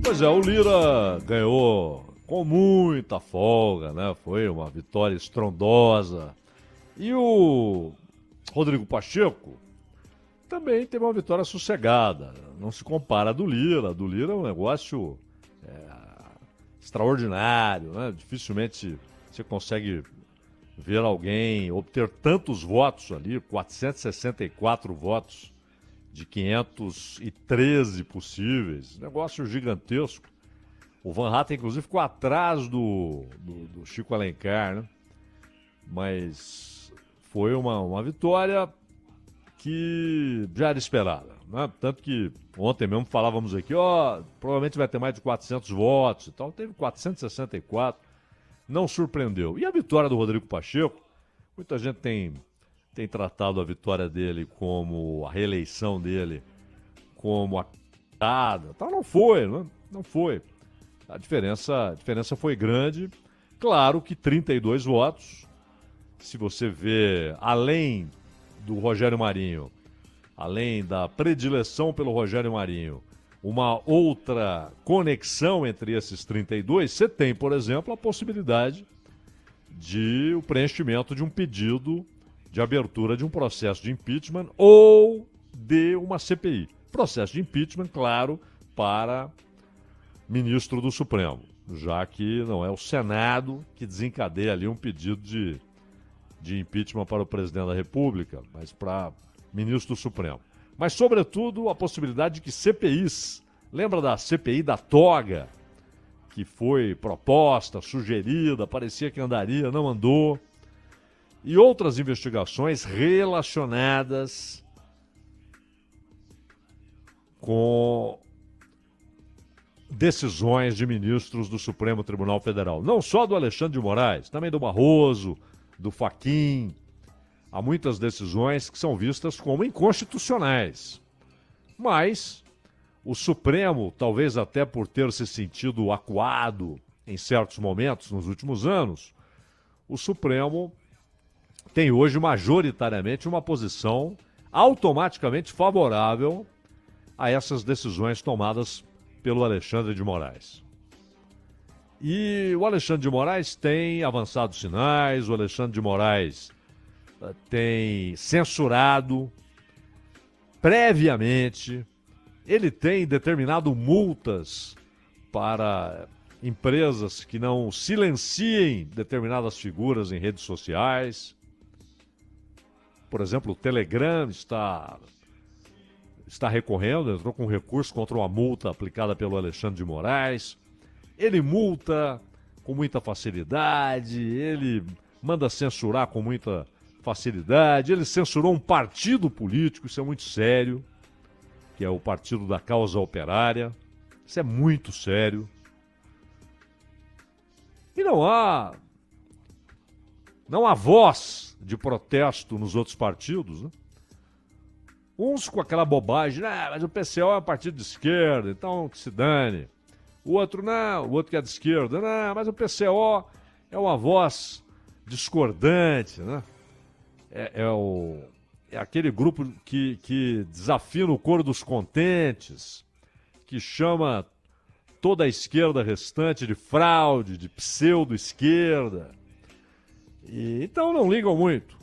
Pois é, o Lira ganhou com muita folga, né? Foi uma vitória estrondosa. E o Rodrigo Pacheco também teve uma vitória sossegada. Não se compara a do Lira. A do Lira é um negócio extraordinário, né? Dificilmente você consegue ver alguém obter tantos votos ali, 464 votos de 513 possíveis. Negócio gigantesco. O Van Hatten, inclusive, ficou atrás do Chico Alencar, né? Mas foi uma vitória que já era esperada, né? Tanto que ontem mesmo falávamos aqui, provavelmente vai ter mais de 400 votos e tal. Teve 464, não surpreendeu. E a vitória do Rodrigo Pacheco, muita gente tem tratado a vitória dele como, a reeleição dele, como a tal. Não foi, né? Não foi. A diferença foi grande. Claro que 32 votos, se você vê além do Rogério Marinho, além da predileção pelo Rogério Marinho, uma outra conexão entre esses 32, você tem, por exemplo, a possibilidade de o preenchimento de um pedido de abertura de um processo de impeachment ou de uma CPI. Processo de impeachment, claro, para ministro do Supremo, já que não é o Senado que desencadeia ali um pedido de impeachment para o presidente da República, mas para ministro do Supremo. Mas, sobretudo, a possibilidade de que CPIs, lembra da CPI da toga, que foi proposta, sugerida, parecia que andaria, não andou, e outras investigações relacionadas com decisões de ministros do Supremo Tribunal Federal. Não só do Alexandre de Moraes, também do Barroso, do Fachin. Há muitas decisões que são vistas como inconstitucionais. Mas o Supremo, talvez até por ter se sentido acuado em certos momentos nos últimos anos, o Supremo tem hoje majoritariamente uma posição automaticamente favorável a essas decisões tomadas pelo Alexandre de Moraes. E o Alexandre de Moraes tem avançado sinais, o Alexandre de Moraes tem censurado previamente, ele tem determinado multas para empresas que não silenciem determinadas figuras em redes sociais. Por exemplo, o Telegram está recorrendo, entrou com recurso contra uma multa aplicada pelo Alexandre de Moraes. Ele multa com muita facilidade, ele manda censurar com muita facilidade, ele censurou um partido político, isso é muito sério, que é o Partido da Causa Operária. Isso é muito sério. E não há voz de protesto nos outros partidos, né? Uns com aquela bobagem, mas o PCO é um partido de esquerda, então que se dane. O outro não, o outro que é de esquerda, não, mas o PCO é uma voz discordante, né? É aquele grupo que desafina o coro dos contentes, que chama toda a esquerda restante de fraude, de pseudo-esquerda. Então não ligam muito.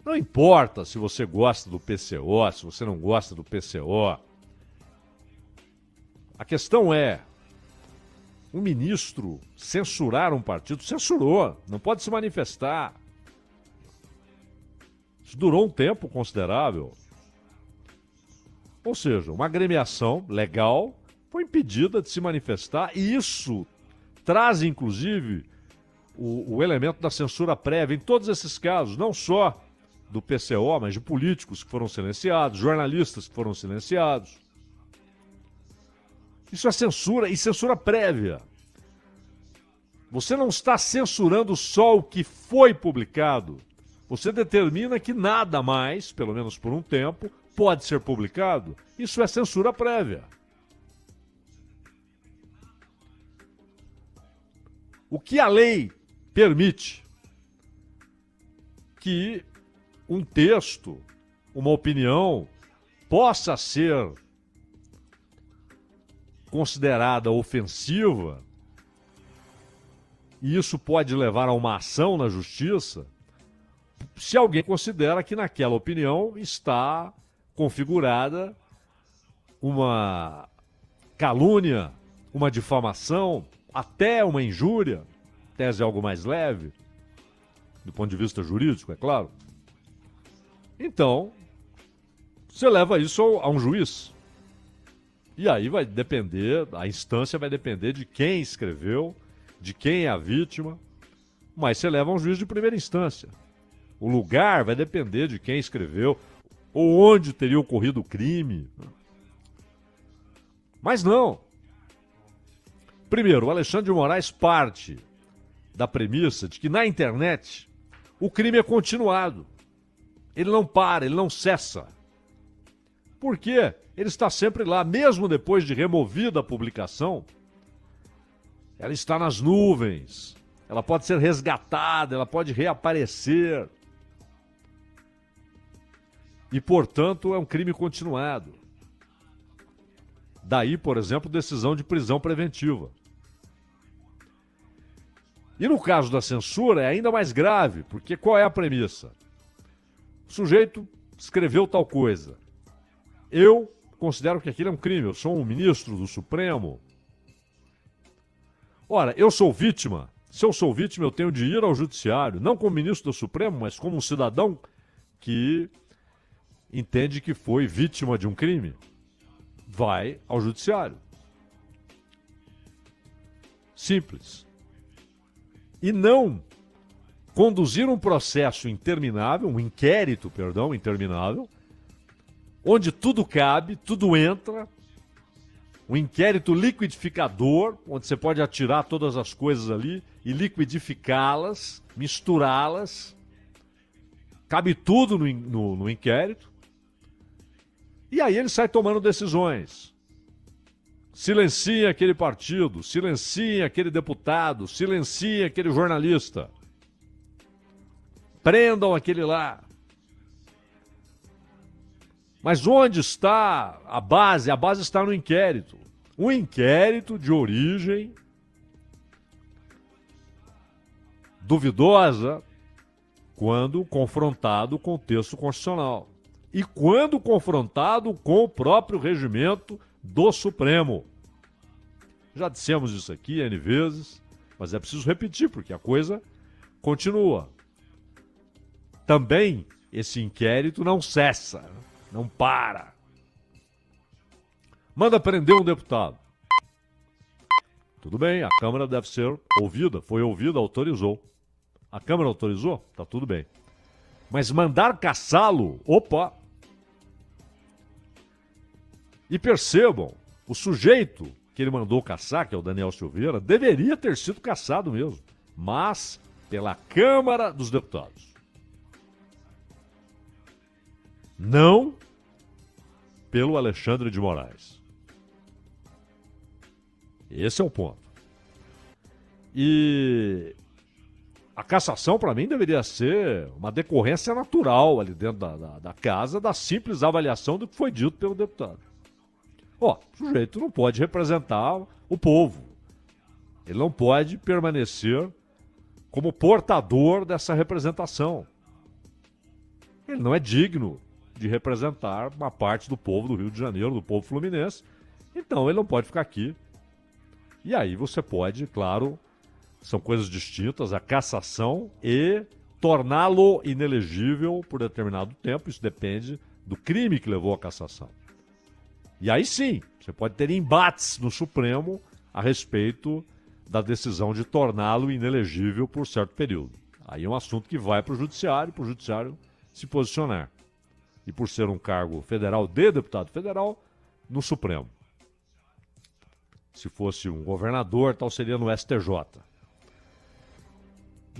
Não importa se você gosta do PCO, se você não gosta do PCO. A questão é, um ministro censurar um partido, censurou, não pode se manifestar. Isso durou um tempo considerável. Ou seja, uma agremiação legal foi impedida de se manifestar e isso traz, inclusive, o elemento da censura prévia em todos esses casos, não só do PCO, mas de políticos que foram silenciados, jornalistas que foram silenciados. Isso é censura e censura prévia. Você não está censurando só o que foi publicado. Você determina que nada mais, pelo menos por um tempo, pode ser publicado. Isso é censura prévia. O que a lei permite que um texto, uma opinião, possa ser considerada ofensiva, e isso pode levar a uma ação na justiça, se alguém considera que naquela opinião está configurada uma calúnia, uma difamação, até uma injúria, tese algo mais leve, do ponto de vista jurídico, é claro. Então, você leva isso a um juiz. E aí vai depender, a instância vai depender de quem escreveu, de quem é a vítima, mas você leva a um juiz de primeira instância. O lugar vai depender de quem escreveu, ou onde teria ocorrido o crime. Mas não. Primeiro, o Alexandre de Moraes parte da premissa de que na internet o crime é continuado. Ele não para, ele não cessa. Por quê? Ele está sempre lá, mesmo depois de removida a publicação. Ela está nas nuvens, ela pode ser resgatada, ela pode reaparecer. E, portanto, é um crime continuado. Daí, por exemplo, decisão de prisão preventiva. E no caso da censura é ainda mais grave, porque qual é a premissa? O sujeito escreveu tal coisa. Eu considero que aquilo é um crime, eu sou um ministro do Supremo. Ora, eu sou vítima. Se eu sou vítima, eu tenho de ir ao judiciário, não como ministro do Supremo, mas como um cidadão que entende que foi vítima de um crime. Vai ao judiciário. Simples. E não conduzir um processo interminável, um inquérito, perdão, interminável, onde tudo cabe, tudo entra, um inquérito liquidificador, onde você pode atirar todas as coisas ali e liquidificá-las, misturá-las, cabe tudo no inquérito, e aí ele sai tomando decisões. Silencia aquele partido, silencia aquele deputado, silencia aquele jornalista. Prendam aquele lá. Mas onde está a base? A base está no inquérito. Um inquérito de origem duvidosa quando confrontado com o texto constitucional. E quando confrontado com o próprio regimento do Supremo. Já dissemos isso aqui N vezes, mas é preciso repetir, porque a coisa continua. Também esse inquérito não cessa, não para. Manda prender um deputado. Tudo bem, a Câmara deve ser ouvida, foi ouvida, autorizou. A Câmara autorizou? Tá tudo bem. Mas mandar caçá-lo, opa! E percebam, o sujeito que ele mandou caçar, que é o Daniel Silveira, deveria ter sido caçado mesmo, mas pela Câmara dos Deputados. Não pelo Alexandre de Moraes. Esse é o ponto. E a cassação, para mim, deveria ser uma decorrência natural ali dentro da casa, da simples avaliação do que foi dito pelo deputado. O sujeito não pode representar o povo. Ele não pode permanecer como portador dessa representação. Ele não é digno de representar uma parte do povo do Rio de Janeiro, do povo fluminense. Então ele não pode ficar aqui. E aí você pode, claro, são coisas distintas, a cassação e torná-lo inelegível por determinado tempo. Isso depende do crime que levou à cassação. E aí sim, você pode ter embates no Supremo a respeito da decisão de torná-lo inelegível por certo período. Aí é um assunto que vai para o judiciário se posicionar. E por ser um cargo federal de deputado federal, no Supremo. Se fosse um governador, tal seria no STJ.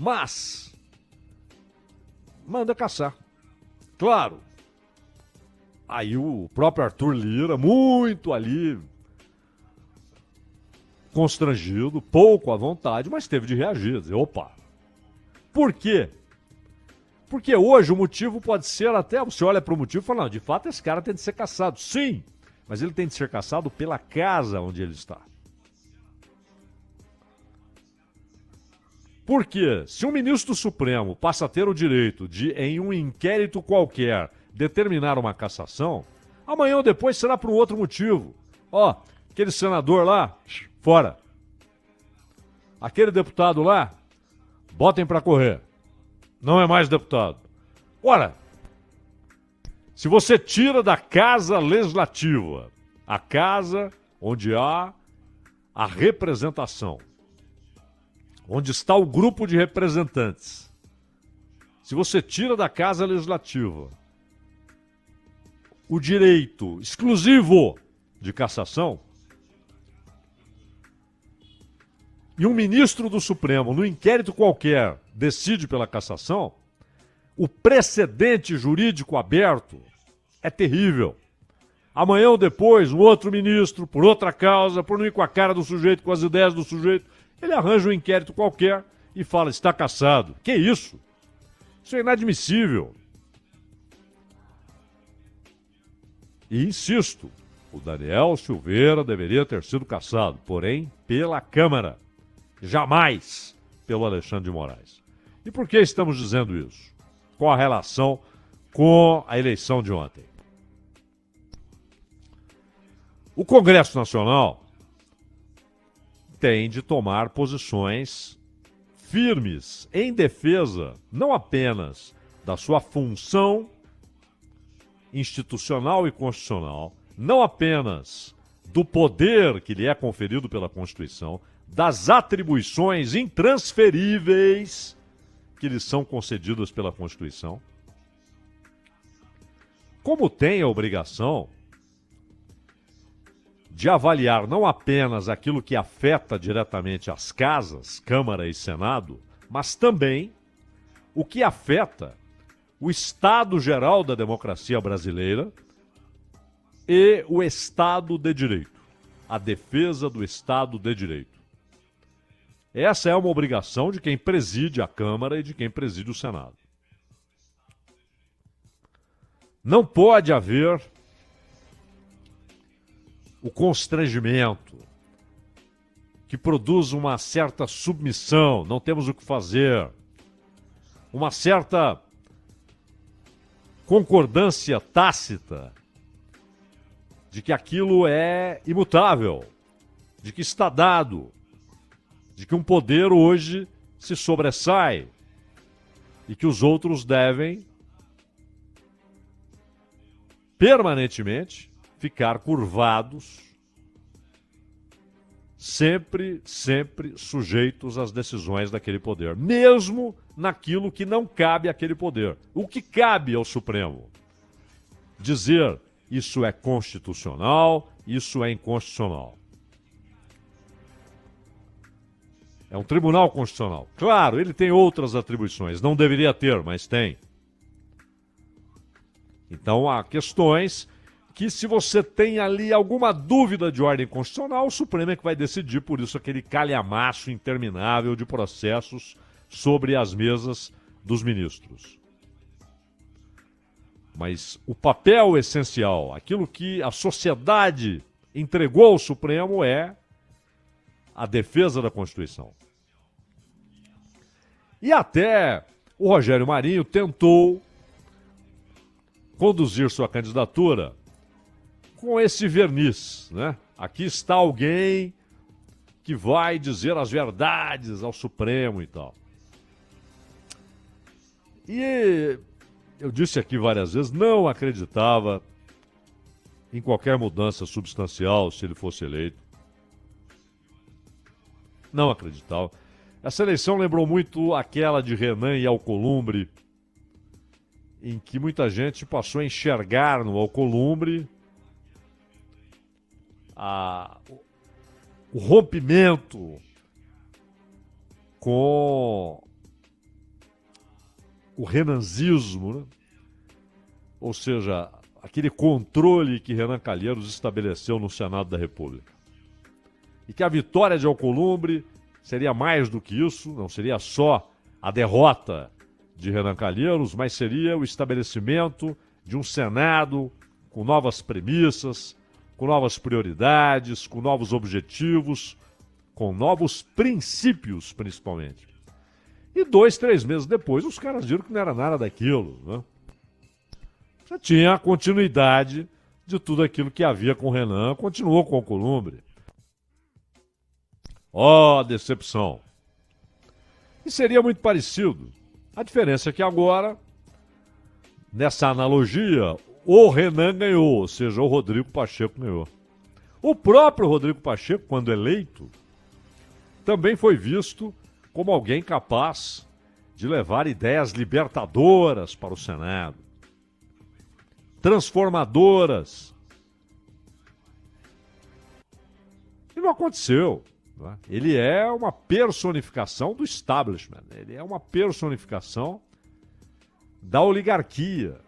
Mas manda caçar. Claro. Aí o próprio Arthur Lira, muito ali, constrangido, pouco à vontade, mas teve de reagir, dizer, opa. Por quê? Porque hoje o motivo pode ser até, você olha para o motivo e fala, não, de fato esse cara tem de ser cassado. Sim, Mas ele tem de ser cassado pela casa onde ele está. Porque se um ministro do Supremo passa a ter o direito de, em um inquérito qualquer, determinar uma cassação, amanhã ou depois será por um outro motivo. Ó, aquele senador lá, fora. Aquele deputado lá, botem para correr. Não é mais deputado. Ora, se você tira da casa legislativa, a casa onde há a representação, onde está o grupo de representantes, se você tira da casa legislativa o direito exclusivo de cassação, e um ministro do Supremo, no inquérito qualquer, decide pela cassação, o precedente jurídico aberto é terrível. Amanhã ou depois, um outro ministro, por outra causa, por não ir com a cara do sujeito, com as ideias do sujeito, ele arranja um inquérito qualquer e fala, está cassado. Que isso? Isso é inadmissível. E insisto, o Daniel Silveira deveria ter sido cassado, porém, pela Câmara. Jamais pelo Alexandre de Moraes. E por que estamos dizendo isso? Qual a relação com a eleição de ontem? O Congresso Nacional tem de tomar posições firmes em defesa não apenas da sua função institucional e constitucional, não apenas do poder que lhe é conferido pela Constituição, das atribuições intransferíveis que lhe são concedidas pela Constituição, como tem a obrigação de avaliar não apenas aquilo que afeta diretamente as casas, Câmara e Senado, mas também o que afeta o estado geral da democracia brasileira e o Estado de Direito, a defesa do Estado de Direito. Essa é uma obrigação de quem preside a Câmara e de quem preside o Senado. Não pode haver o constrangimento que produz uma certa submissão, não temos o que fazer, uma certa concordância tácita de que aquilo é imutável, de que está dado, de que um poder hoje se sobressai e que os outros devem permanentemente ficar curvados, sempre sujeitos às decisões daquele poder, mesmo naquilo que não cabe àquele poder. O que cabe ao Supremo? Dizer isso é constitucional, isso é inconstitucional. É um tribunal constitucional. Claro, ele tem outras atribuições, não deveria ter, mas tem. Então há questões que, se você tem ali alguma dúvida de ordem constitucional, o Supremo é que vai decidir, por isso aquele calhamaço interminável de processos sobre as mesas dos ministros. Mas o papel essencial, aquilo que a sociedade entregou ao Supremo é a defesa da Constituição. E até o Rogério Marinho tentou conduzir sua candidatura com esse verniz, né? Aqui está alguém que vai dizer as verdades ao Supremo e tal. E eu disse aqui várias vezes, não acreditava em qualquer mudança substancial se ele fosse eleito. Não acreditava. Essa eleição lembrou muito aquela de Renan e Alcolumbre, em que muita gente passou a enxergar no Alcolumbre o rompimento com o renanzismo, né? Ou seja, aquele controle que Renan Calheiros estabeleceu no Senado da República. E que a vitória de Alcolumbre seria mais do que isso, não seria só a derrota de Renan Calheiros, mas seria o estabelecimento de um Senado com novas premissas, com novas prioridades, com novos objetivos, com novos princípios, principalmente. E 2, 3 meses depois, os caras viram que não era nada daquilo, né? Já tinha a continuidade de tudo aquilo que havia com o Renan, continuou com o Alcolumbre. Ó, decepção. E seria muito parecido. A diferença é que agora, nessa analogia, o Renan ganhou, ou seja, o Rodrigo Pacheco ganhou. O próprio Rodrigo Pacheco, quando eleito, também foi visto como alguém capaz de levar ideias libertadoras para o Senado, transformadoras. E não aconteceu. Né? Ele é uma personificação do establishment, ele é uma personificação da oligarquia.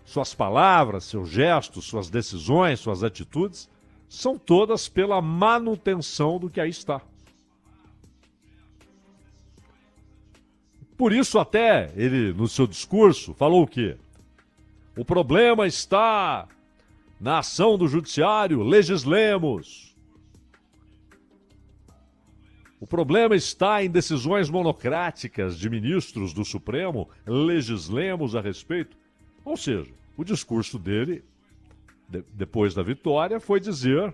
Suas palavras, seus gestos, suas decisões, suas atitudes são todas pela manutenção do que aí está. Por isso até ele, no seu discurso, falou o quê? O problema está na ação do judiciário, legislemos. O problema está em decisões monocráticas de ministros do Supremo, legislemos a respeito. Ou seja, o discurso dele, depois da vitória, foi dizer: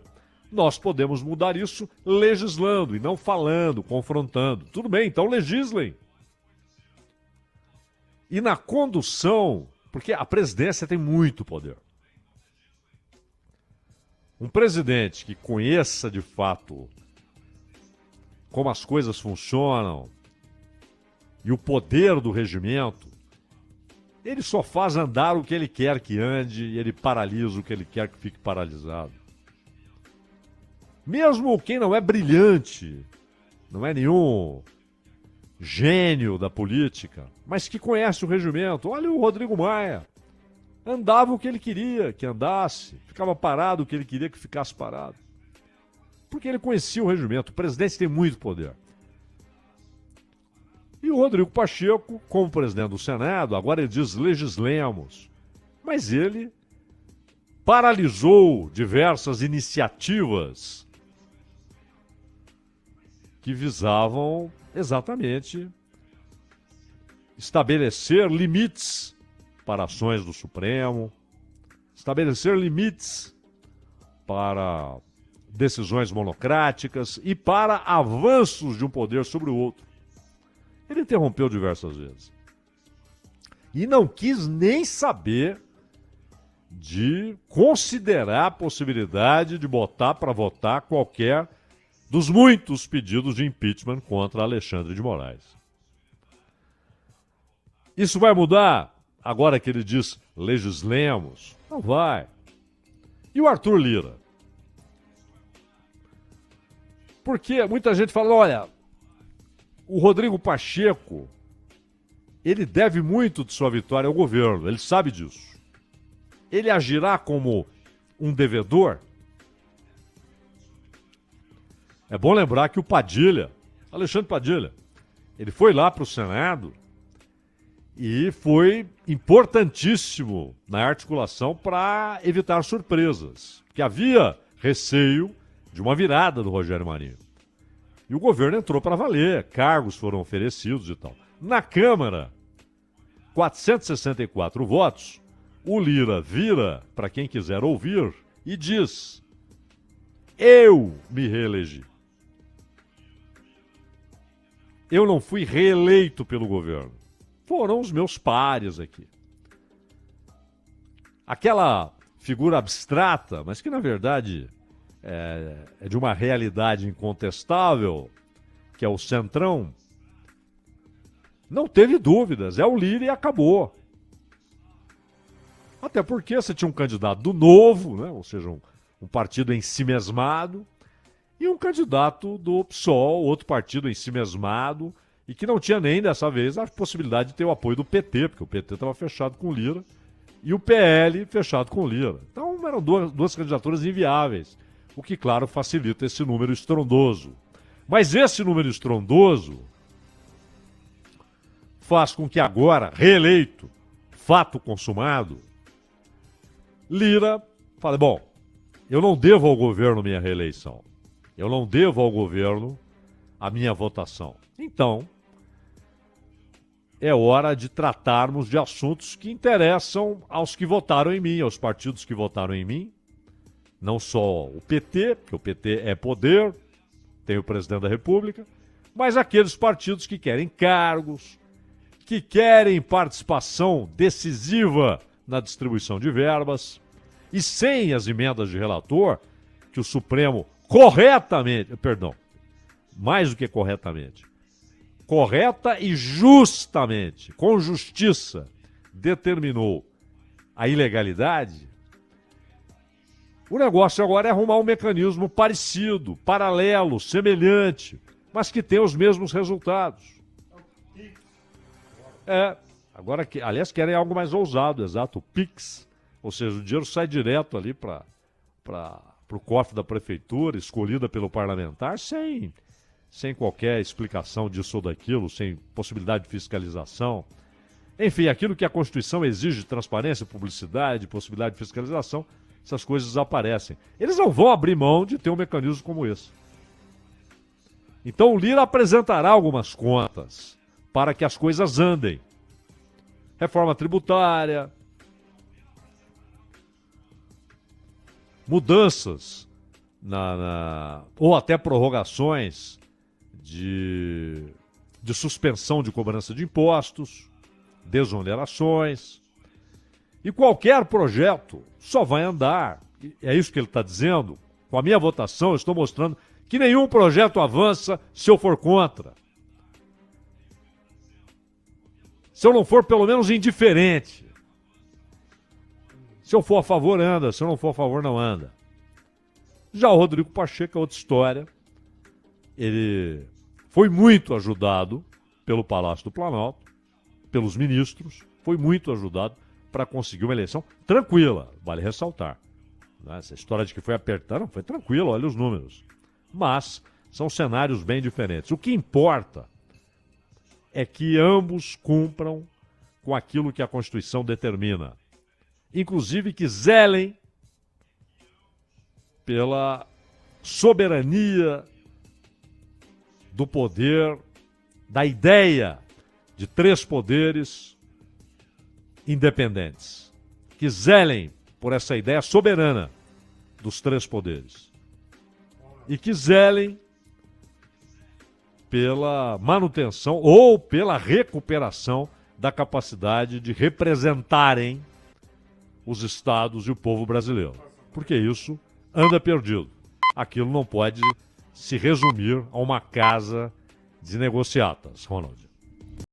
nós podemos mudar isso legislando e não falando, confrontando. Tudo bem, então legislem. E na condução, porque a presidência tem muito poder. Um presidente que conheça de fato como as coisas funcionam e o poder do regimento, ele só faz andar o que ele quer que ande e ele paralisa o que ele quer que fique paralisado. Mesmo quem não é brilhante, não é nenhum gênio da política, mas que conhece o regimento. Olha o Rodrigo Maia. Andava o que ele queria que andasse, ficava parado o que ele queria que ficasse parado. Porque ele conhecia o regimento. O presidente tem muito poder. E o Rodrigo Pacheco, como presidente do Senado, agora ele diz legislemos. Mas ele paralisou diversas iniciativas que visavam exatamente estabelecer limites para ações do Supremo, estabelecer limites para decisões monocráticas e para avanços de um poder sobre o outro. Ele interrompeu diversas vezes. E não quis nem saber de considerar a possibilidade de botar para votar qualquer dos muitos pedidos de impeachment contra Alexandre de Moraes. Isso vai mudar agora que ele diz legislemos? Não vai. E o Arthur Lira? Porque muita gente fala, olha, o Rodrigo Pacheco, ele deve muito de sua vitória ao governo, ele sabe disso. Ele agirá como um devedor? É bom lembrar que o Padilha, Alexandre Padilha, ele foi lá para o Senado e foi importantíssimo na articulação para evitar surpresas, porque havia receio de uma virada do Rogério Marinho. E o governo entrou para valer, cargos foram oferecidos e tal. Na Câmara, 464 votos, o Lira vira para quem quiser ouvir e diz: eu me reelegi. Eu não fui reeleito pelo governo. Foram os meus pares aqui. Aquela figura abstrata, mas que na verdade é de uma realidade incontestável, que é o Centrão, não teve dúvidas, é o Lira e acabou. Até porque você tinha um candidato do Novo, né? Ou seja, um partido ensimesmado, e um candidato do PSOL, outro partido ensimesmado, e que não tinha nem dessa vez a possibilidade de ter o apoio do PT, porque o PT estava fechado com o Lira, e o PL fechado com o Lira. Então eram duas candidaturas inviáveis, o que, claro, facilita esse número estrondoso. Mas esse número estrondoso faz com que agora, reeleito, fato consumado, Lira, falei, bom, eu não devo ao governo minha reeleição. Eu não devo ao governo a minha votação. Então, é hora de tratarmos de assuntos que interessam aos que votaram em mim, aos partidos que votaram em mim. Não só o PT, porque o PT é poder, tem o presidente da República, mas aqueles partidos que querem cargos, que querem participação decisiva na distribuição de verbas, e sem as emendas de relator, que o Supremo corretamente, perdão, mais do que corretamente, correta e justamente, com justiça, determinou a ilegalidade, o negócio agora é arrumar um mecanismo parecido, paralelo, semelhante, mas que tenha os mesmos resultados. Agora, aliás, querem algo mais ousado, exato, o PIX, ou seja, o dinheiro sai direto ali para o cofre da prefeitura, escolhida pelo parlamentar, sem qualquer explicação disso ou daquilo, sem possibilidade de fiscalização. Enfim, aquilo que a Constituição exige de transparência, publicidade, possibilidade de fiscalização, essas coisas aparecem. Eles não vão abrir mão de ter um mecanismo como esse. Então o Lira apresentará algumas contas para que as coisas andem. Reforma tributária, mudanças ou até prorrogações de suspensão de cobrança de impostos, desonerações. E qualquer projeto só vai andar, é isso que ele está dizendo. Com a minha votação, eu estou mostrando que nenhum projeto avança se eu for contra. Se eu não for pelo menos indiferente. Se eu for a favor, anda. Se eu não for a favor, não anda. Já o Rodrigo Pacheco é outra história. Ele foi muito ajudado pelo Palácio do Planalto, pelos ministros, foi muito ajudado para conseguir uma eleição tranquila, vale ressaltar. Essa história de que foi apertado, não, foi tranquilo, olha os números. Mas são cenários bem diferentes. O que importa é que ambos cumpram com aquilo que a Constituição determina. Inclusive que zelem pela soberania do poder, da ideia de três poderes independentes. Que zelem por essa ideia soberana dos três poderes. E que zelem pela manutenção ou pela recuperação da capacidade de representarem os estados e o povo brasileiro. Porque isso anda perdido. Aquilo não pode se resumir a uma casa de negociatas, Ronald.